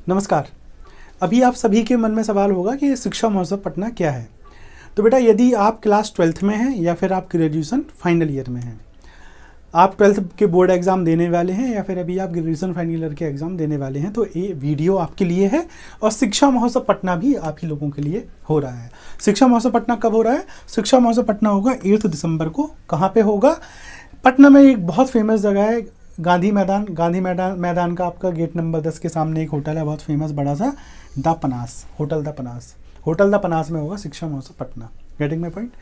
नमस्कार। अभी आप सभी के मन में सवाल होगा कि शिक्षा महोत्सव पटना क्या है। तो बेटा, यदि आप क्लास 12th में हैं या फिर आप ग्रेजुएशन फाइनल ईयर में हैं, आप 12th के बोर्ड एग्ज़ाम देने वाले हैं या फिर अभी आप ग्रेजुएशन फाइनल ईयर के एग्ज़ाम देने वाले हैं, तो ये वीडियो आपके लिए है। और शिक्षा महोत्सव पटना भी आप ही लोगों के लिए हो रहा है। शिक्षा महोत्सव पटना कब हो रहा है? शिक्षा महोत्सव पटना होगा 8 दिसंबर को। कहाँ पे होगा? पटना में एक बहुत फेमस जगह है, गांधी मैदान का आपका गेट नंबर 10 के सामने एक होटल है, बहुत फेमस बड़ा सा, द पनास, होटल द पनास में होगा शिक्षा महोत्सव Patna. Getting my point?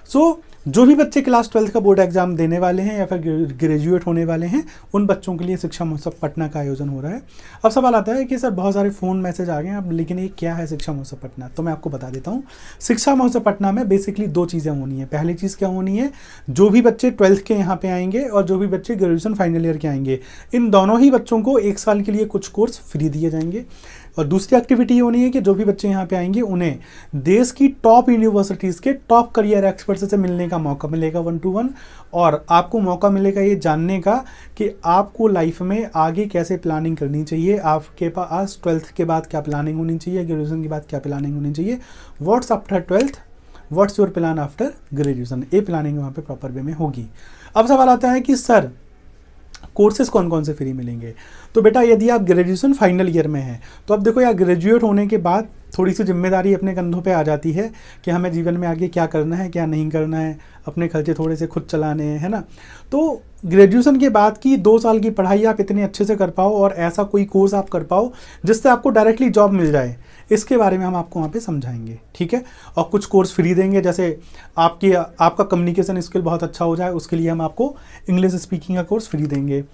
So जो भी बच्चे क्लास 12th का बोर्ड एग्जाम देने वाले हैं या फिर ग्रेजुएट होने वाले हैं, उन बच्चों के लिए शिक्षा महोत्सव पटना का आयोजन हो रहा है। अब सवाल आता है कि सर बहुत सारे फ़ोन मैसेज आ गए हैं अब, लेकिन ये क्या है शिक्षा महोत्सव पटना? तो मैं आपको बता देता हूँ। शिक्षा महोत्सव पटना में बेसिकली दो चीज़ें होनी है। पहली चीज़ क्या होनी है, जो भी बच्चे 12th के यहाँ पे आएंगे और जो भी बच्चे ग्रेजुएशन फाइनल ईयर के आएंगे, इन दोनों ही बच्चों को 1 साल के लिए कुछ कोर्स फ्री दिए जाएंगे। और दूसरी एक्टिविटी ये होनी है कि जो भी बच्चे यहाँ पे आएंगे उन्हें देश की टॉप यूनिवर्सिटीज़ के टॉप करियर एक्सपर्ट्स से मिलने का मौका मिलेगा 1 to 1। और आपको मौका मिलेगा ये जानने का कि आपको लाइफ में आगे कैसे प्लानिंग करनी चाहिए, आपके पास 12th के बाद क्या प्लानिंग होनी चाहिए, ग्रेजुएशन के बाद क्या प्लानिंग होनी चाहिए, what's after 12th, what's your plan after graduation, ये प्लानिंग वहाँ पे प्रॉपर वे में होगी। अब सवाल आता है कि सर कोर्सेज कौन कौन से फ्री मिलेंगे? तो बेटा, यदि आप ग्रेजुएशन फाइनल ईयर में हैं तो अब देखो यार, ग्रेजुएट होने के बाद थोड़ी सी जिम्मेदारी अपने कंधों पे आ जाती है कि हमें जीवन में आगे क्या करना है क्या नहीं करना है, अपने खर्चे थोड़े से खुद चलाने हैं, है ना। तो ग्रेजुएशन के बाद की 2 साल की पढ़ाई आप इतने अच्छे से कर पाओ और ऐसा कोई कोर्स आप कर पाओ जिससे आपको डायरेक्टली जॉब मिल जाए, इसके बारे में हम आपको वहाँ पे समझाएंगे, ठीक है। और कुछ कोर्स फ्री देंगे, जैसे आपका कम्युनिकेशन स्किल बहुत अच्छा हो जाए, उसके लिए हम आपको इंग्लिश स्पीकिंग का कोर्स फ्री देंगे।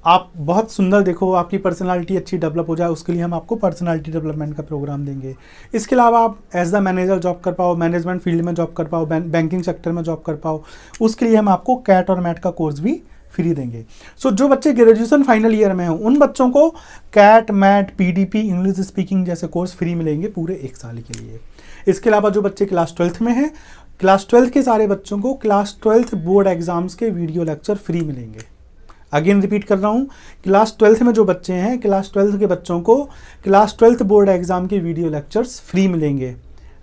आप बहुत सुंदर देखो, आपकी पर्सनालिटी अच्छी डेवलप हो जाए, उसके लिए हम आपको पर्सनालिटी डेवलपमेंट का प्रोग्राम देंगे। इसके अलावा आप एज द मैनेजर जॉब कर पाओ, मैनेजमेंट फील्ड में जॉब कर पाओ, बैंकिंग सेक्टर में जॉब कर पाओ, उसके लिए हम आपको कैट और मैट का कोर्स भी फ्री देंगे। सो जो बच्चे ग्रेजुएशन फाइनल ईयर में हैं उन बच्चों को CAT, MAT, PDP, English speaking जैसे कोर्स फ्री मिलेंगे पूरे 1 साल के लिए। इसके अलावा जो बच्चे क्लास 12th में हैं, क्लास 12th के सारे बच्चों को क्लास 12th बोर्ड एग्जाम्स के वीडियो लेक्चर फ्री मिलेंगे। अगेन रिपीट कर रहा हूँ, क्लास 12th में जो बच्चे हैं, क्लास 12th के बच्चों को क्लास 12th बोर्ड एग्जाम के वीडियो लेक्चर्स फ्री मिलेंगे,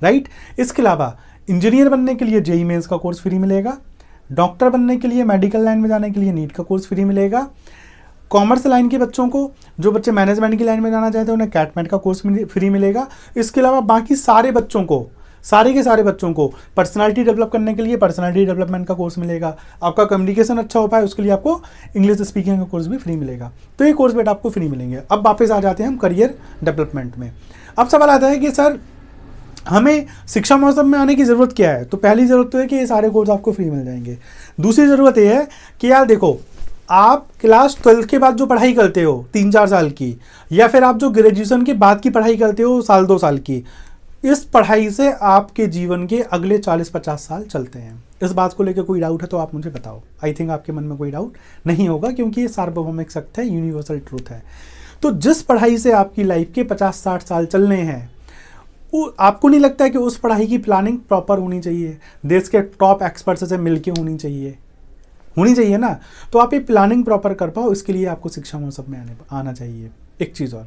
राइट। इसके अलावा इंजीनियर बनने के लिए जेईई मेंस का कोर्स फ्री मिलेगा, डॉक्टर बनने के लिए, मेडिकल लाइन में जाने के लिए नीट का कोर्स फ्री मिलेगा। कॉमर्स लाइन के बच्चों को, जो बच्चे मैनेजमेंट की लाइन में जाना चाहते हैं, उन्हें कैट मैट का कोर्स फ्री मिलेगा। इसके अलावा बाकी सारे बच्चों को, सारे के सारे बच्चों को पर्सनालिटी डेवलप करने के लिए पर्सनालिटी डेवलपमेंट का कोर्स मिलेगा। आपका कम्युनिकेशन अच्छा हो पाए उसके लिए आपको इंग्लिश स्पीकिंग का कोर्स भी फ्री मिलेगा। तो ये कोर्स बेटा आपको फ्री मिलेंगे। अब वापस आ जाते हैं हम करियर डेवलपमेंट में। अब सवाल आता है कि सर हमें शिक्षा महोत्सव में आने की ज़रूरत क्या है? तो पहली ज़रूरत तो है कि ये सारे कोर्स आपको फ्री मिल जाएंगे। दूसरी ज़रूरत ये है कि यार देखो, आप क्लास 12th के बाद जो पढ़ाई करते हो 3-4 साल की, या फिर आप जो ग्रेजुएशन के बाद की पढ़ाई करते हो 1-2 साल की, इस पढ़ाई से आपके जीवन के अगले 40-50 साल चलते हैं। इस बात को लेकर कोई डाउट है तो आप मुझे बताओ। आई थिंक आपके मन में कोई डाउट नहीं होगा, क्योंकि ये सार्वभौमिक सत्य है, यूनिवर्सल ट्रूथ है। तो जिस पढ़ाई से आपकी लाइफ के 50-60 साल चलने हैं, आपको नहीं लगता है कि उस पढ़ाई की प्लानिंग प्रॉपर होनी चाहिए, देश के टॉप एक्सपर्ट्स से मिलके होनी चाहिए ना। तो आप ये प्लानिंग प्रॉपर कर पाओ, इसके लिए आपको शिक्षा महोत्सव में आना चाहिए। एक चीज़ और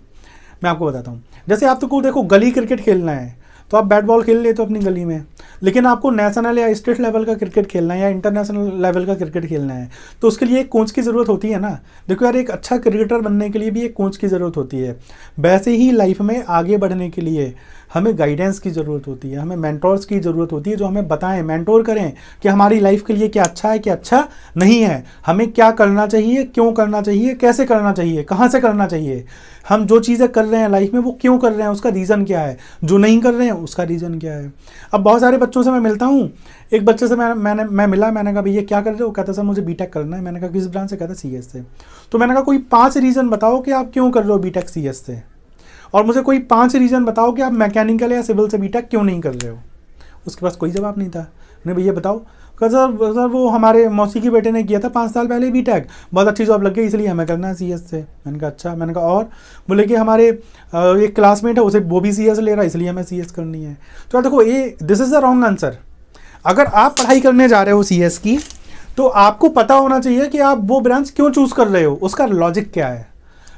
मैं आपको बताता हूँ, जैसे आपको देखो गली क्रिकेट खेलना है तो आप बैट बॉल खेल लेते हो अपनी गली में, लेकिन आपको नेशनल या स्टेट लेवल का क्रिकेट खेलना है या इंटरनेशनल लेवल का क्रिकेट खेलना है, तो उसके लिए एक कोच की ज़रूरत होती है ना। देखो यार, एक अच्छा क्रिकेटर बनने के लिए भी एक कोच की ज़रूरत होती है। वैसे ही लाइफ में आगे बढ़ने के लिए हमें गाइडेंस की ज़रूरत होती है, हमें मेंटोर्स की ज़रूरत होती है, जो हमें बताएं, मेंटोर करें कि हमारी लाइफ के लिए क्या अच्छा है क्या अच्छा नहीं है, हमें क्या करना चाहिए, क्यों करना चाहिए, कैसे करना चाहिए, कहाँ से करना चाहिए, हम जो चीज़ें कर रहे हैं लाइफ में वो क्यों कर रहे हैं, उसका रीज़न क्या है, जो नहीं कर रहे हैं उसका रीज़न क्या है। अब बहुत सारे बच्चों से मैं मिलता हूँ, एक बच्चे से मैं मिला, मैंने कहा भैया क्या कर रहे हो? कहता सर मुझे बीटेक करना है। मैंने कहा किस ब्रांच से? कहता सीएस से। तो मैंने कहा कोई 5 रीज़न बताओ कि आप क्यों कर रहे हो बीटेक सीएस से, और मुझे कोई 5 रीज़न बताओ कि आप मैकेनिकल या सिविल से बीटेक क्यों नहीं कर रहे हो। उसके पास कोई जवाब नहीं था। मैंने भैया बताओ। कहा सर वो हमारे मौसी के बेटे ने किया था 5 साल पहले बीटेक, बहुत अच्छी जॉब लग गई, इसलिए हमें करना है सीएस से। मैंने कहा अच्छा। मैंने कहा और? बोले कि हमारे एक क्लासमेट है, उसे वो भी सीएस ले रहा है, इसलिए हमें सीएस करनी है। तो देखो, ये this is the wrong answer. अगर आप पढ़ाई करने जा रहे हो सीएस की, तो आपको पता होना चाहिए कि आप वो ब्रांच क्यों चूज़ कर रहे हो, उसका लॉजिक क्या है।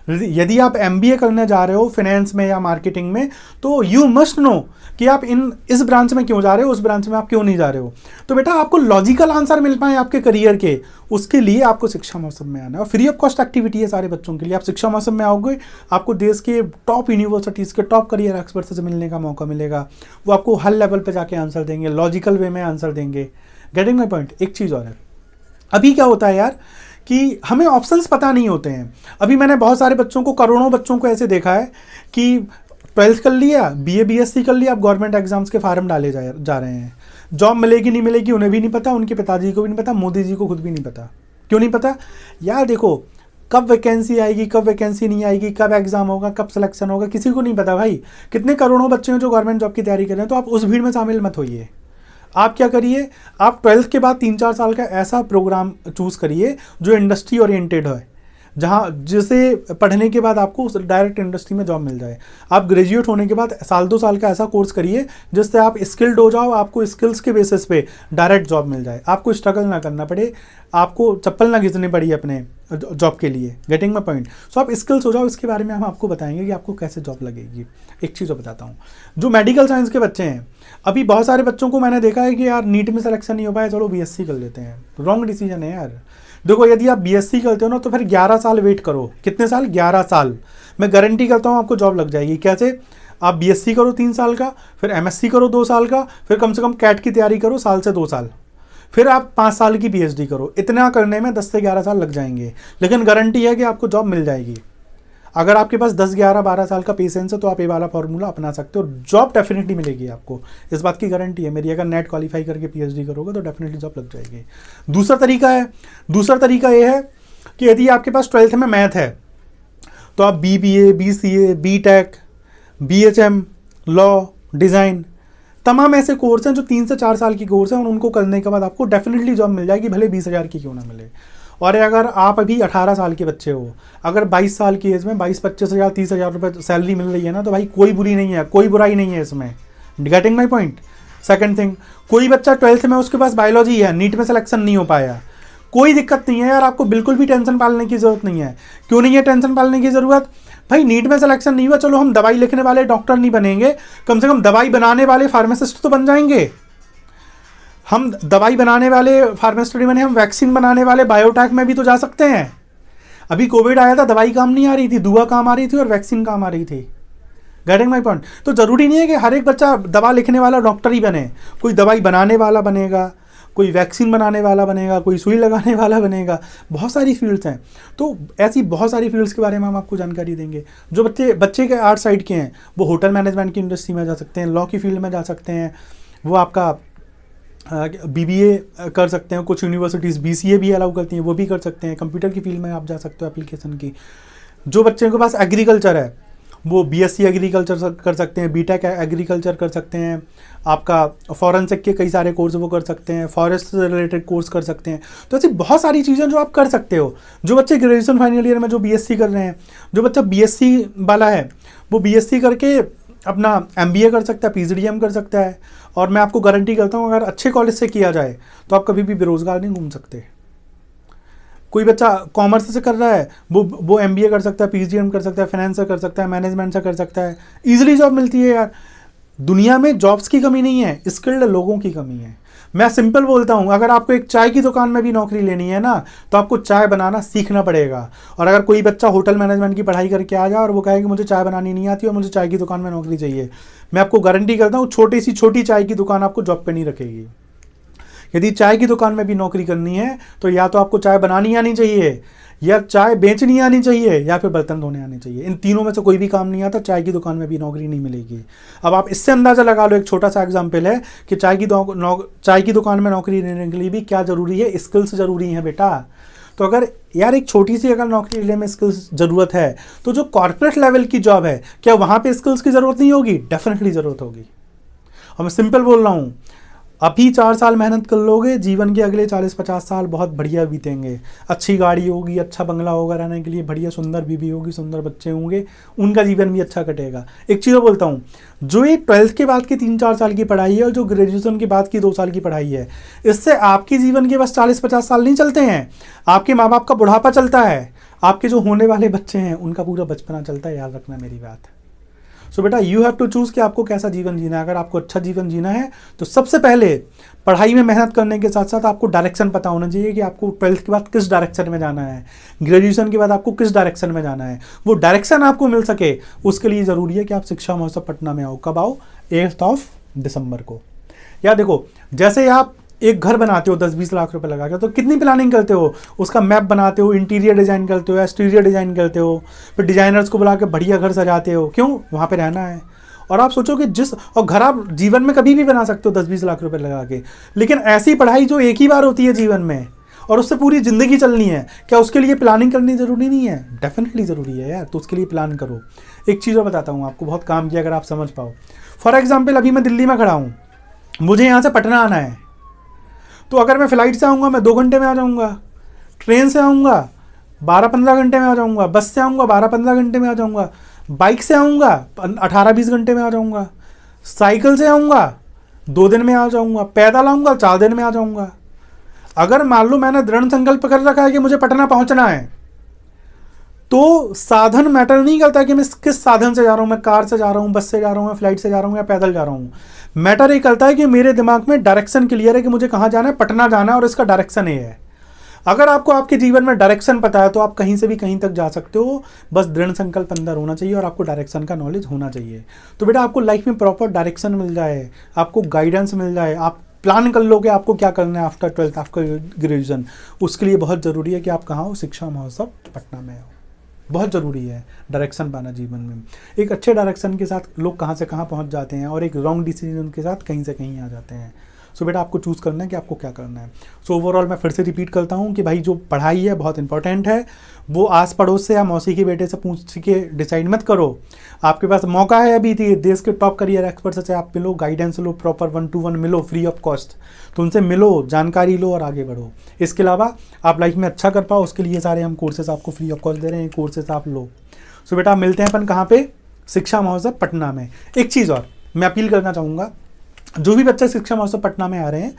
यदि आप MBA करने जा रहे हो फाइनेंस में या मार्केटिंग में, तो यू मस्ट नो कि आप इस ब्रांच में क्यों जा रहे हो, उस ब्रांच में आप क्यों नहीं जा रहे हो। तो बेटा आपको लॉजिकल आंसर मिल पाए आपके करियर के, उसके लिए आपको शिक्षा महोत्सव में आना है। और फ्री ऑफ कॉस्ट एक्टिविटी है सारे बच्चों के लिए। आप शिक्षा महोत्सव में आओगे, आपको देश के टॉप यूनिवर्सिटीज़ के टॉप करियर एक्सपर्ट से मिलने का मौका मिलेगा। वो आपको हर लेवल पर जाके आंसर देंगे, लॉजिकल वे में आंसर देंगे। Getting my point. एक चीज़ और है, अभी क्या होता है यार कि हमें ऑप्शंस पता नहीं होते हैं। अभी मैंने बहुत सारे बच्चों को, करोड़ों बच्चों को ऐसे देखा है कि 12th कर लिया, BA BSc कर लिया, अब गवर्नमेंट एग्जाम्स के फार्म डाले जा रहे हैं। जॉब मिलेगी नहीं मिलेगी उन्हें भी नहीं पता, उनके पिताजी को भी नहीं पता, मोदी जी को खुद भी नहीं पता। क्यों नहीं पता यार? देखो कब वैकेंसी आएगी, कब वैकेंसी नहीं आएगी, कब एग्जाम होगा, कब सिलेक्शन होगा, किसी को नहीं पता भाई। कितने करोड़ों बच्चे हैं जो गवर्नमेंट जॉब की तैयारी कर रहे हैं। तो आप उस भीड़ में शामिल मत होइए। आप क्या करिए, आप 12th के बाद 3-4 साल का ऐसा प्रोग्राम चूज़ करिए जो इंडस्ट्री ओरिएंटेड है, जहाँ जिसे पढ़ने के बाद आपको डायरेक्ट इंडस्ट्री में जॉब मिल जाए। आप ग्रेजुएट होने के बाद 1-2 साल का ऐसा कोर्स करिए जिससे आप स्किल्ड हो जाओ, आपको स्किल्स के बेसिस पे डायरेक्ट जॉब मिल जाए, आपको स्ट्रगल ना करना पड़े, आपको चप्पल ना घिसनी पड़ी अपने जॉब के लिए। Getting my point. सो आप स्किल्स हो जाओ, इसके बारे में हम आपको बताएंगे कि आपको कैसे जॉब लगेगी। एक चीज़ और बताता हूँ, जो मेडिकल साइंस के बच्चे हैं, अभी बहुत सारे बच्चों को मैंने देखा है कि यार नीट में सिलेक्शन नहीं हो पाया, चलो BSc कर लेते हैं। रॉन्ग डिसीजन है यार। देखो यदि आप BSc करते हो ना तो फिर 11 साल वेट करो। कितने साल? 11 साल। मैं गारंटी करता हूँ आपको जॉब लग जाएगी। कैसे? आप BSc करो 3 साल का, फिर MSc करो 2 साल का, फिर कम से कम कैट की तैयारी करो साल से 2 साल, फिर आप 5 साल की PhD करो। इतना करने में 10 से 11 साल लग जाएंगे, लेकिन गारंटी है कि आपको जॉब मिल जाएगी। अगर आपके पास 10, 11, 12 साल का पेशेंस है तो आप ये वाला फॉर्मूला अपना सकते हो, जॉब डेफिनेटली मिलेगी आपको। इस बात की गारंटी है मेरी। अगर नेट क्वालिफाई करके PhD करोगे तो डेफिनेटली जॉब लग जाएगी। दूसरा तरीका ये है कि यदि आपके पास 12th में मैथ है तो आप BBA, BCA, BTech, BHM, law, design, तमाम ऐसे कोर्स हैं जो 3 से 4 साल की कोर्स हैं, और उनको करने के बाद आपको डेफिनेटली जॉब मिल जाएगी, भले 20,000 की क्यों ना मिले। और अगर आप अभी 18 साल के बच्चे हो, अगर 22 साल की एज में 22-25 हज़ार 30,000 रुपये सैलरी मिल रही है ना, तो भाई कोई बुरी नहीं है, कोई बुराई नहीं है इसमें। Getting my point. Second thing, कोई बच्चा 12th में उसके पास बायोलॉजी है, नीट में सिलेक्शन नहीं हो पाया, कोई दिक्कत नहीं है यार, आपको बिल्कुल भी टेंशन पालने की ज़रूरत नहीं है। क्यों नहीं है टेंशन पालने की ज़रूरत? भाई नीट में सिलेक्शन नहीं हुआ, चलो हम दवाई लिखने वाले डॉक्टर नहीं बनेंगे, कम से कम दवाई बनाने वाले फार्मासिस्ट तो बन जाएंगे। हम दवाई बनाने वाले फार्मासिस्ट बने, हम वैक्सीन बनाने वाले बायोटेक में भी तो जा सकते हैं। अभी कोविड आया था, दवाई काम नहीं आ रही थी, दुआ काम आ रही थी और वैक्सीन काम आ रही थी। Getting my point. तो ज़रूरी नहीं है कि हर एक बच्चा दवा लिखने वाला डॉक्टर ही बने, कोई दवाई बनाने वाला बनेगा, कोई वैक्सीन बनाने वाला बनेगा, कोई सुई लगाने वाला बनेगा। बहुत सारी फील्ड्स हैं। तो ऐसी बहुत सारी फील्ड्स के बारे में हम आपको जानकारी देंगे। जो बच्चे के आर्ट साइड के हैं वो होटल मैनेजमेंट की इंडस्ट्री में जा सकते हैं, लॉ की फील्ड में जा सकते हैं, वो आपका BBA कर सकते हैं, कुछ यूनिवर्सिटीज़ BCA भी अलाउ करती हैं, वो भी कर सकते हैं। कंप्यूटर की फील्ड में आप जा सकते हो, एप्लीकेशन की। जो बच्चे के पास एग्रीकल्चर है वो BSc एग्रीकल्चर कर सकते हैं, BTech एग्रीकल्चर कर सकते हैं, आपका फॉरेंसिक के कई सारे कोर्स वो कर सकते हैं, फॉरेस्ट से रिलेटेड कोर्स कर सकते हैं। तो ऐसी बहुत सारी चीज़ें जो आप कर सकते हो। जो बच्चे ग्रेजुएशन फाइनल ईयर में जो BSc कर रहे हैं, जो बच्चा BSc वाला है वो BSc करके अपना MBA कर सकता है, PGDM कर सकता है। और मैं आपको गारंटी करता हूँ अगर अच्छे कॉलेज से किया जाए तो आप कभी भी बेरोजगार नहीं घूम सकते। कोई बच्चा कॉमर्स से कर रहा है वो MBA कर सकता है, PGDM कर सकता है, फाइनेंस से कर सकता है, मैनेजमेंट से कर सकता है, ईजिली जॉब मिलती है यार। दुनिया में जॉब्स की कमी नहीं है, स्किल्ड लोगों की कमी है। मैं सिंपल बोलता हूँ, अगर आपको एक चाय की दुकान में भी नौकरी लेनी है ना तो आपको चाय बनाना सीखना पड़ेगा। और अगर कोई बच्चा होटल मैनेजमेंट की पढ़ाई करके आ जाए और वो कहे कि मुझे चाय बनानी नहीं आती और मुझे चाय की दुकान में नौकरी चाहिए, मैं आपको गारंटी करता हूँ छोटी चाय की दुकान आपको जॉब पे नहीं रखेगी। यदि चाय की दुकान में भी नौकरी करनी है तो या तो आपको चाय बनानी आनी चाहिए, या चाय बेचनी आनी चाहिए, या फिर बर्तन धोने आने चाहिए। इन तीनों में से कोई भी काम नहीं आता, चाय की दुकान में भी नौकरी नहीं मिलेगी। अब आप इससे अंदाज़ा लगा लो, एक छोटा सा एग्जाम्पल है कि चाय की दुकान में नौकरी लेने के लिए भी क्या ज़रूरी है? स्किल्स ज़रूरी हैं बेटा। तो अगर यार एक छोटी सी अगर नौकरी लेने में स्किल्स ज़रूरत है तो जो कॉर्पोरेट लेवल की जॉब है क्या वहाँ पर स्किल्स की ज़रूरत नहीं होगी? डेफिनेटली ज़रूरत होगी। और मैं सिंपल बोल रहा हूँ, अभी 4 साल मेहनत कर लोगे, जीवन के अगले 40-50 साल बहुत बढ़िया बीतेंगे। अच्छी गाड़ी होगी, अच्छा बंगला होगा रहने के लिए, बढ़िया सुंदर बीवी होगी, सुंदर बच्चे होंगे, उनका जीवन भी अच्छा कटेगा। एक चीज़ बोलता हूँ, जो ये 12th के बाद की 3-4 साल की पढ़ाई है और जो ग्रेजुएशन के बाद की 2 साल की पढ़ाई है, इससे आपके जीवन के बस 40-50 साल नहीं चलते हैं, आपके माँ बाप का बुढ़ापा चलता है, आपके जो होने वाले बच्चे हैं उनका पूरा बचपना चलता है, याद रखना मेरी बात। सो बेटा यू हैव टू चूज़ कि आपको कैसा जीवन जीना है। अगर आपको अच्छा जीवन जीना है तो सबसे पहले पढ़ाई में मेहनत करने के साथ साथ आपको डायरेक्शन पता होना चाहिए कि आपको 12th के बाद किस डायरेक्शन में जाना है, ग्रेजुएशन के बाद आपको किस डायरेक्शन में जाना है। वो डायरेक्शन आपको मिल सके उसके लिए ज़रूरी है कि आप शिक्षा महोत्सव पटना में आओ। कब आओ? 8 दिसंबर को। या देखो, जैसे आप एक घर बनाते हो 10-20 लाख रुपए लगा के, तो कितनी प्लानिंग करते हो, उसका मैप बनाते हो, इंटीरियर डिज़ाइन करते हो, एक्सटीरियर डिज़ाइन करते हो, फिर डिज़ाइनर्स को बुला के बढ़िया घर सजाते हो। क्यों? वहाँ पे रहना है। और आप सोचो कि और घर आप जीवन में कभी भी बना सकते हो 10-20 लाख रुपए लगा के, लेकिन ऐसी पढ़ाई जो एक ही बार होती है जीवन में और उससे पूरी ज़िंदगी चलनी है, क्या उसके लिए प्लानिंग करनी ज़रूरी नहीं है? डेफिनेटली ज़रूरी है यार, तो उसके लिए प्लान करो। एक चीज़ और बताता हूँ आपको, बहुत काम किया अगर आप समझ पाओ। फॉर एग्जाम्पल, अभी मैं दिल्ली में खड़ा हूँ, मुझे यहाँ से पटना आना है, तो अगर मैं फ़्लाइट से आऊँगा मैं 2 घंटे में आ जाऊँगा, ट्रेन से आऊँगा 12-15 घंटे में आ जाऊँगा, बस से आऊँगा 12-15 घंटे में आ जाऊँगा, बाइक से आऊँगा 18-20 घंटे में आ जाऊँगा, साइकिल से आऊँगा 2 दिन में आ जाऊँगा, पैदल आऊँगा 4 दिन में आ जाऊँगा। अगर मान लो मैंने दृढ़ संकल्प कर रखा है कि मुझे पटना पहुँचना है, तो साधन मैटर नहीं करता कि मैं किस साधन से जा रहा हूँ, मैं कार से जा रहा हूँ, बस से जा रहा हूँ, फ्लाइट से जा रहा हूँ या पैदल जा रहा हूँ। मैटर ये करता है कि मेरे दिमाग में डायरेक्शन क्लियर है कि मुझे कहाँ जाना है, पटना जाना है और इसका डायरेक्शन ये है। अगर आपको आपके जीवन में डायरेक्शन पता है तो आप कहीं से भी कहीं तक जा सकते हो, बस दृढ़ संकल्प अंदर होना चाहिए और आपको डायरेक्शन का नॉलेज होना चाहिए। तो बेटा आपको लाइफ में प्रॉपर डायरेक्शन मिल जाए, आपको गाइडेंस मिल जाए, आप प्लान कर लो कि आपको क्या करना है आफ्टर 12th, आफ्टर ग्रेजुएशन। उसके लिए बहुत ज़रूरी है कि आप कहाँ हो, शिक्षा महोत्सव पटना में हो। बहुत ज़रूरी है डायरेक्शन पाना जीवन में। एक अच्छे डायरेक्शन के साथ लोग कहाँ से कहाँ पहुँच जाते हैं और एक रॉन्ग डिसीजन के साथ कहीं से कहीं आ जाते हैं। सो बेटा आपको चूज़ करना है कि आपको क्या करना है। सो ओवरऑल मैं फिर से रिपीट करता हूँ कि भाई जो पढ़ाई है बहुत इंपॉर्टेंट है, वो आस पड़ोस से या मौसी के बेटे से पूछ के डिसाइड मत करो। आपके पास मौका है अभी देश के टॉप करियर एक्सपर्ट से आप मिलो, गाइडेंस लो, प्रॉपर 1-to-1 मिलो फ्री ऑफ कॉस्ट, तो उनसे मिलो, जानकारी लो और आगे बढ़ो। इसके अलावा आप लाइफ में अच्छा कर पाओ उसके लिए सारे हम कोर्सेज आपको फ्री ऑफ कॉस्ट दे रहे हैं, कोर्सेज आप लो। सो बेटा मिलते हैं अपन कहाँ पे, शिक्षा महोत्सव पटना में। एक चीज़ और मैं अपील करना चाहूँगा, जो भी बच्चे शिक्षा महोत्सव पटना में आ रहे हैं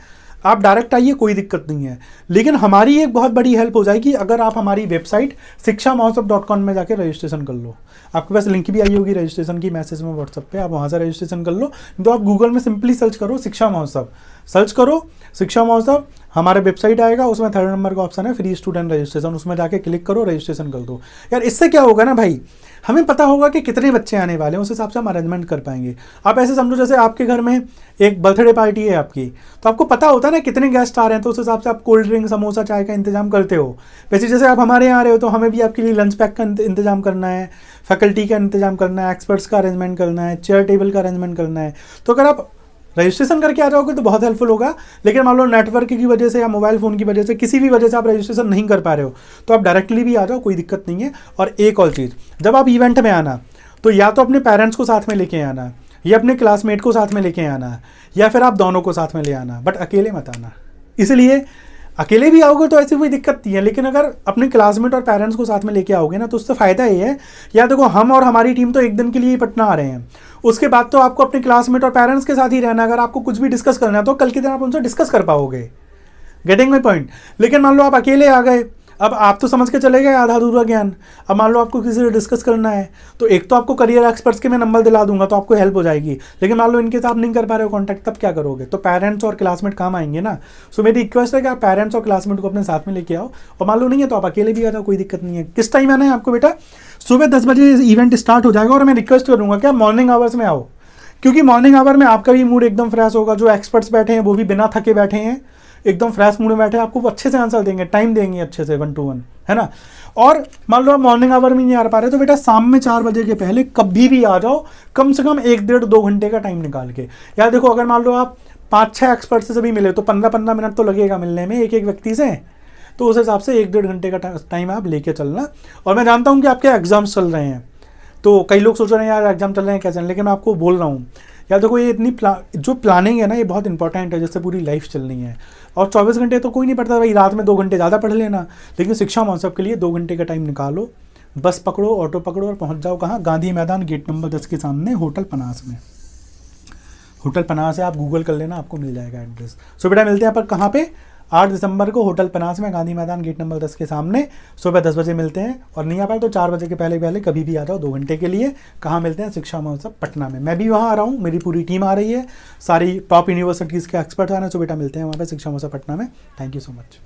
आप डायरेक्ट आइए, कोई दिक्कत नहीं है, लेकिन हमारी एक बहुत बड़ी हेल्प हो जाएगी अगर आप हमारी वेबसाइट शिक्षामहोत्सव.com में जाके रजिस्ट्रेशन कर लो। आपके पास लिंक भी आई होगी रजिस्ट्रेशन की मैसेज में व्हाट्सएप पे, आप वहाँ से रजिस्ट्रेशन कर लो। तो आप गूगल में सिंपली सर्च करो शिक्षा महोत्सव, सर्च करो शिक्षा महोत्सव, हमारे वेबसाइट आएगा, उसमें 3rd नंबर का ऑप्शन है फ्री स्टूडेंट रजिस्ट्रेशन, उसमें जाके क्लिक करो, रजिस्ट्रेशन कर दो। यार इससे क्या होगा ना भाई, हमें पता होगा कि कितने बच्चे आने वाले हैं, उस हिसाब से हम अरेंजमेंट कर पाएंगे। आप ऐसे समझो जैसे आपके घर में एक बर्थडे पार्टी है आपकी, तो आपको पता होता है ना कितने गेस्ट आ रहे हैं, तो उस हिसाब से आप कोल्ड ड्रिंक, समोसा, चाय का इंतजाम करते हो। वैसे जैसे आप हमारे यहाँ आ रहे हो तो हमें भी आपके लिए लंच पैक का इंतजाम करना है, फैकल्टी का इंतजाम करना है, एक्सपर्ट्स का अरेंजमेंट करना है, चेयर टेबल का अरेंजमेंट करना है। तो अगर आप रजिस्ट्रेशन करके आ जाओगे तो बहुत हेल्पफुल होगा। लेकिन मान लो नेटवर्क की वजह से या मोबाइल फ़ोन की वजह से, किसी भी वजह से आप रजिस्ट्रेशन नहीं कर पा रहे हो, तो आप डायरेक्टली भी आ जाओ, कोई दिक्कत नहीं है। और एक और चीज़, जब आप इवेंट में आना तो या तो अपने पेरेंट्स को साथ में लेके आना, या अपने क्लासमेट को साथ में लेके आना, या फिर आप दोनों को साथ में ले आना, बट अकेले मत आना। इसलिए अकेले भी आओगे तो ऐसी कोई दिक्कत नहीं है, लेकिन अगर अपने क्लासमेट और पेरेंट्स को साथ में लेके आओगे ना तो उससे फ़ायदा ये है, या देखो हम और हमारी टीम तो एक दिन के लिए ही पटना आ रहे हैं, उसके बाद तो आपको अपने क्लासमेट और पेरेंट्स के साथ ही रहना। अगर आपको कुछ भी डिस्कस करना है तो कल के दिन आप उनसे डिस्कस कर पाओगे। Getting my point. लेकिन मान लो आप अकेले आ गए, अब आप तो समझ के चले गए आधा अधूरा ज्ञान, अब मान लो आपको किसी से डिस्कस करना है तो एक तो आपको करियर एक्सपर्ट्स के मैं नंबर दिला दूंगा तो आपको हेल्प हो जाएगी, लेकिन मान लो इनके साथ नहीं कर पा रहे हो कॉन्टैक्ट, तब क्या करोगे? तो पेरेंट्स और क्लासमेट काम आएंगे ना। सो मेरी रिक्वेस्ट है कि आप पेरेंट्स और क्लासमेट को अपने साथ में लेके आओ, और मान लो नहीं है तो आप अकेले भी आ जाओ, कोई दिक्कत नहीं है। किस टाइम आना है आपको बेटा? सुबह 10 बजे इवेंट स्टार्ट हो जाएगा, और मैं रिक्वेस्ट करूँगा कि आप मॉर्निंग आवर्स में आओ, क्योंकि मॉर्निंग आवर में आपका भी मूड एकदम फ्रेश होगा। जो एक्सपर्ट्स बैठे हैं वो भी बिना थके बैठे हैं, एकदम फ्रेश मूड में बैठे हैं, आपको अच्छे से आंसर देंगे, टाइम देंगे अच्छे से 1-to-1, है ना। और मान लो आप मॉर्निंग आवर में नहीं आ पा रहे तो बेटा शाम में 4 बजे के पहले कभी भी आ जाओ, कम से कम 1-1.5-2 घंटे का टाइम निकाल के। यार देखो, अगर मान लो आप 5-6 एक्सपर्ट से भी मिले तो 15-15 मिनट तो लगेगा मिलने में एक एक व्यक्ति से, तो उस हिसाब से 1-1.5 घंटे का टाइम आप लेके चलना। और मैं जानता हूँ कि आपके एग्जाम्स चल रहे हैं, तो कई लोग सोच रहे हैं यार एग्जाम चल रहे हैं कैसे, लेकिन मैं आपको बोल रहा हूँ यार देखो, ये इतनी जो प्लानिंग है ना ये बहुत इंपॉर्टेंट है, जिससे पूरी लाइफ चलनी है। और 24 घंटे तो कोई नहीं पढ़ता भाई, रात में 2 घंटे ज़्यादा पढ़ लेना, लेकिन शिक्षा महोत्सव के लिए 2 घंटे का टाइम निकालो, बस पकड़ो, ऑटो पकड़ो और पहुंच जाओ कहाँ? गांधी मैदान, गेट नंबर 10 के सामने, होटल पनास में। होटल पनास है, आप गूगल कर लेना, आपको मिल जाएगा एड्रेस। सो बेटा मिलते हैं पर कहाँ पे? 8 दिसंबर को होटल पनास में गांधी मैदान गेट नंबर 10 के सामने सुबह 10 बजे मिलते हैं, और नहीं आ पाए तो 4 बजे के पहले पहले कभी भी आ जाओ 2 घंटे के लिए। कहाँ मिलते हैं? शिक्षा महोत्सव पटना में। मैं भी वहाँ आ रहा हूँ, मेरी पूरी टीम आ रही है, सारी टॉप यूनिवर्सिटीज़ के एक्सपर्ट आ रहे हैं, तो बेटा मिलते हैं वहाँ पर शिक्षा महोत्सव पटना में। Thank you so much.